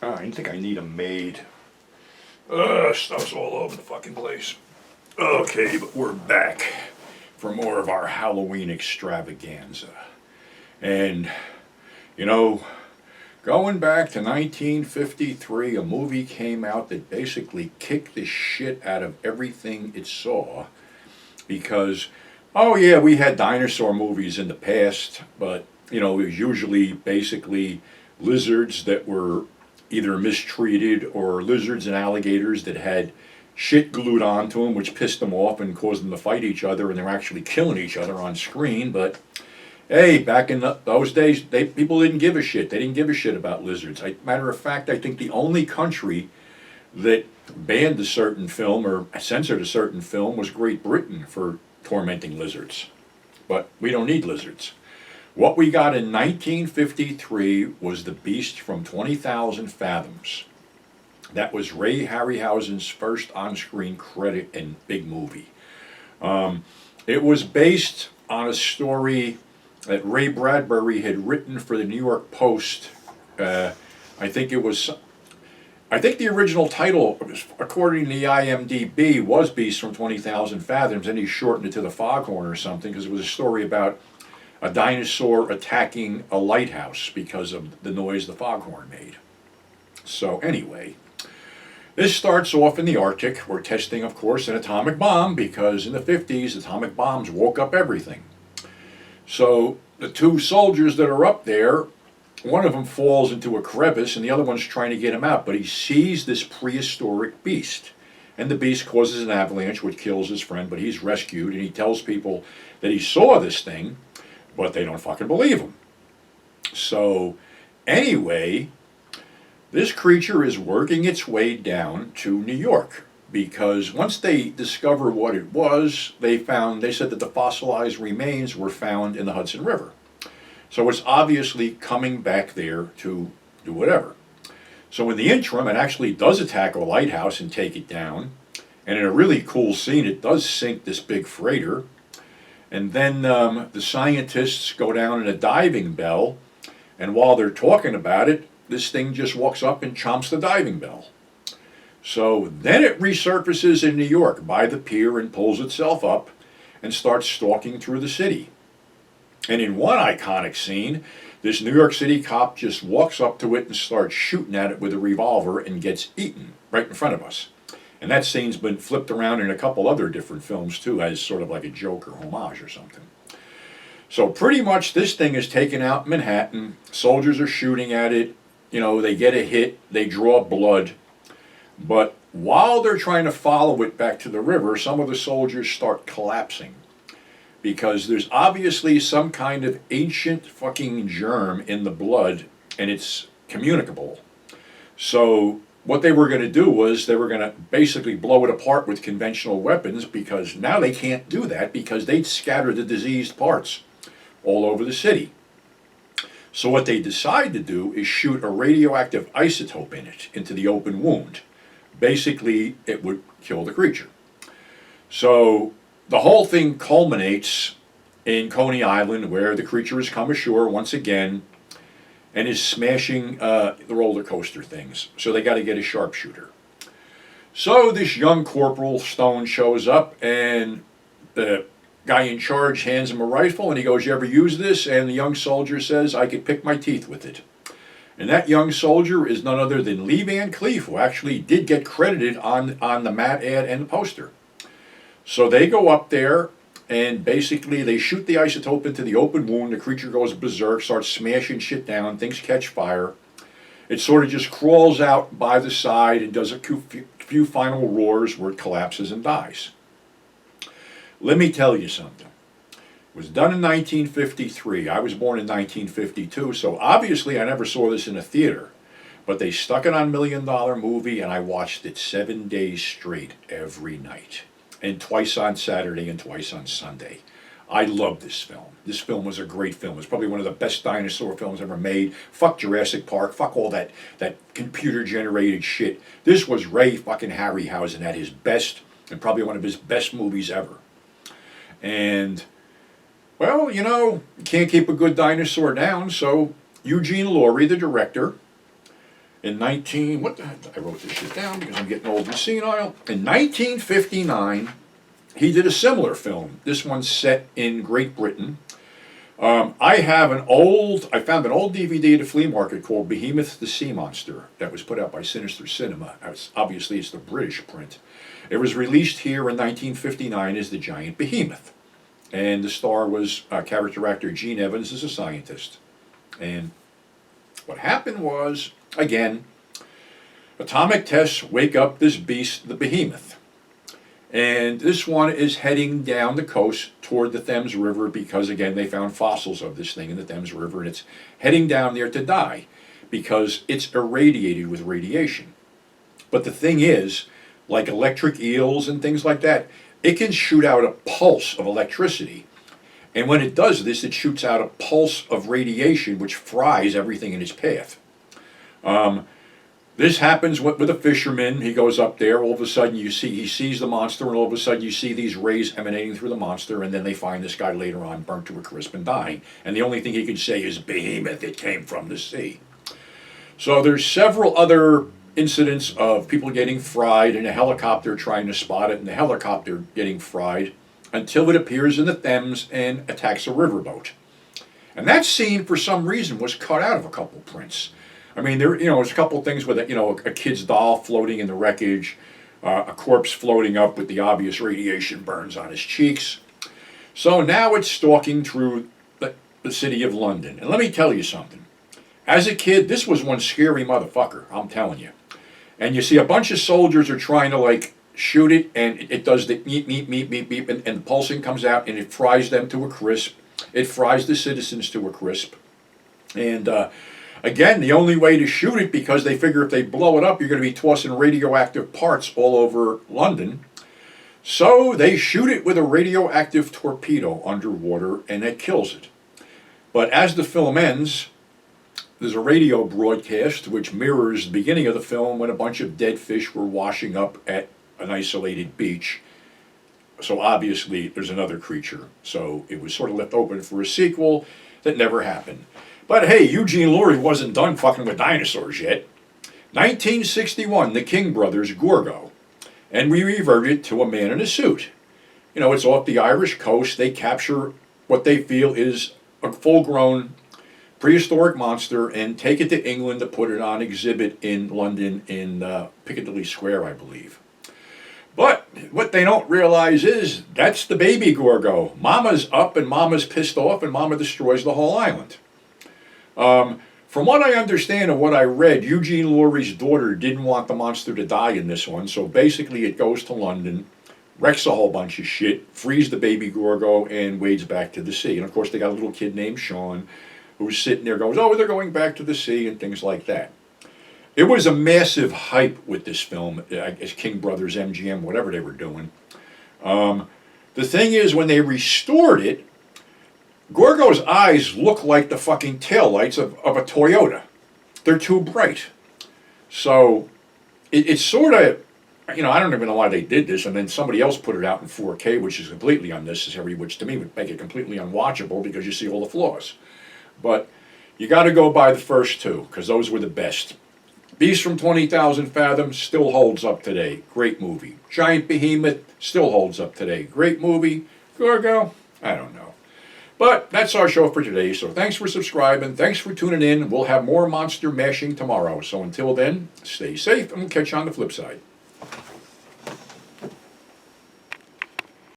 I think I need a maid. Stuff's all over the fucking place. Okay, but we're back for more of our Halloween extravaganza. And, you know, going back to 1953, a movie came out that basically kicked the shit out of everything it saw. Because, oh yeah, we had dinosaur movies in the past, but, you know, it was usually basically lizards that were either mistreated or lizards and alligators that had shit glued onto them, which pissed them off and caused them to fight each other, and they're actually killing each other on screen. But hey, back in those days, people didn't give a shit. They didn't give a shit about lizards. Matter of fact, I think the only country that banned a certain film or censored a certain film was Great Britain for tormenting lizards. But we don't need lizards. What we got in 1953 was The Beast from 20,000 Fathoms. That was Ray Harryhausen's first on-screen credit and big movie. It was based on a story that Ray Bradbury had written for the New York Post. I think the original title, according to the IMDb, was Beast from 20,000 Fathoms, and he shortened it to The Foghorn or something, because it was a story about a dinosaur attacking a lighthouse because of the noise the foghorn made. So anyway, this starts off in the Arctic. We're testing, of course, an atomic bomb, because in the 50s, atomic bombs woke up everything. So the two soldiers that are up there, one of them falls into a crevice and the other one's trying to get him out, but he sees this prehistoric beast. And the beast causes an avalanche which kills his friend, but he's rescued, and he tells people that he saw this thing, but they don't fucking believe him. So anyway, this creature is working its way down to New York, because once they discover what it was, they said that the fossilized remains were found in the Hudson River. So it's obviously coming back there to do whatever. So in the interim, it actually does attack a lighthouse and take it down. And in a really cool scene, it does sink this big freighter. And then the scientists go down in a diving bell, and while they're talking about it, this thing just walks up and chomps the diving bell. So then it resurfaces in New York by the pier and pulls itself up and starts stalking through the city. And in one iconic scene, this New York City cop just walks up to it and starts shooting at it with a revolver and gets eaten right in front of us. And that scene's been flipped around in a couple other different films too, as sort of like a joke or homage or something. So pretty much this thing is taken out Manhattan. Soldiers are shooting at it. You know, they get a hit. They draw blood. But while they're trying to follow it back to the river, some of the soldiers start collapsing, because there's obviously some kind of ancient fucking germ in the blood, and it's communicable. So what they were going to do was they were going to basically blow it apart with conventional weapons, because now they can't do that because they'd scatter the diseased parts all over the city. So what they decide to do is shoot a radioactive isotope in it, into the open wound. Basically, it would kill the creature. So the whole thing culminates in Coney Island, where the creature has come ashore once again and is smashing the roller coaster things. So they got to get a sharpshooter. So this young Corporal Stone shows up, and the guy in charge hands him a rifle, and he goes, "You ever use this?" And the young soldier says, "I could pick my teeth with it." And that young soldier is none other than Lee Van Cleef, who actually did get credited on the mat ad and the poster. So they go up there, and basically they shoot the isotope into the open wound. The creature goes berserk, starts smashing shit down, things catch fire. It sort of just crawls out by the side and does a few final roars where it collapses and dies. Let me tell you something. It was done in 1953. I was born in 1952, so obviously I never saw this in a theater. But they stuck it on $1 Million Movie, and I watched it 7 days straight every night. And twice on Saturday and twice on Sunday. I love this film. This film was a great film. It's probably one of the best dinosaur films ever made. Fuck Jurassic Park. Fuck all that computer-generated shit. This was Ray fucking Harryhausen at his best, and probably one of his best movies ever. And, well, you know, you can't keep a good dinosaur down, so Eugene Laurie, the director, In 19, what the heck? I wrote this shit down because I'm getting old and senile. In 1959, he did a similar film. This one's set in Great Britain. I found an old DVD at a flea market called Behemoth the Sea Monster that was put out by Sinister Cinema. Obviously, it's the British print. It was released here in 1959 as the Giant Behemoth. And the star was character actor Gene Evans as a scientist. And what happened was, again, atomic tests wake up this beast, the Behemoth. And this one is heading down the coast toward the Thames River because, again, they found fossils of this thing in the Thames River, and it's heading down there to die because it's irradiated with radiation. But the thing is, like electric eels and things like that, it can shoot out a pulse of electricity. And when it does this, it shoots out a pulse of radiation which fries everything in its path. This happens with a fisherman. He goes up there. All of a sudden, he sees the monster, and all of a sudden, you see these rays emanating through the monster. And then they find this guy later on burnt to a crisp and dying. And the only thing he can say is Behemoth. It came from the sea. So there's several other incidents of people getting fried in a helicopter trying to spot it, and the helicopter getting fried until it appears in the Thames and attacks a riverboat. And that scene, for some reason, was cut out of a couple prints. I mean, there's a couple things with a kid's doll floating in the wreckage, a corpse floating up with the obvious radiation burns on his cheeks. So now it's stalking through the city of London. And let me tell you something. As a kid, this was one scary motherfucker, I'm telling you. And you see a bunch of soldiers are trying to, shoot it, and it does the beep, beep, beep, beep, beep, and the pulsing comes out, and it fries them to a crisp. It fries the citizens to a crisp. And, again, the only way to shoot it, because they figure if they blow it up, you're going to be tossing radioactive parts all over London. So they shoot it with a radioactive torpedo underwater, and it kills it. But as the film ends, there's a radio broadcast which mirrors the beginning of the film when a bunch of dead fish were washing up at an isolated beach. So obviously there's another creature. So it was sort of left open for a sequel that never happened. But hey, Eugene Levy wasn't done fucking with dinosaurs yet. 1961, the King brothers, Gorgo. And we reverted to a man in a suit. It's off the Irish coast. They capture what they feel is a full-grown prehistoric monster and take it to England to put it on exhibit in London in Piccadilly Square, I believe. But what they don't realize is that's the baby Gorgo. Mama's up and Mama's pissed off and Mama destroys the whole island. From what I understand and what I read, Eugene Levy's daughter didn't want the monster to die in this one, so basically it goes to London, wrecks a whole bunch of shit, frees the baby Gorgo, and wades back to the sea. And of course they got a little kid named Sean who's sitting there goes, oh, they're going back to the sea and things like that. It was a massive hype with this film, I guess King Brothers, MGM, whatever they were doing. The thing is, when they restored it, Gorgo's eyes look like the fucking taillights of a Toyota. They're too bright. So it's sort of, I don't even know why they did this, and then somebody else put it out in 4K, which is completely unnecessary, which to me would make it completely unwatchable because you see all the flaws. But you got to go by the first two, because those were the best. Beast from 20,000 Fathoms still holds up today. Great movie. Giant Behemoth still holds up today. Great movie. Gorgo, I don't know. But that's our show for today, so thanks for subscribing. Thanks for tuning in. We'll have more monster mashing tomorrow. So until then, stay safe, and we'll catch you on the flip side.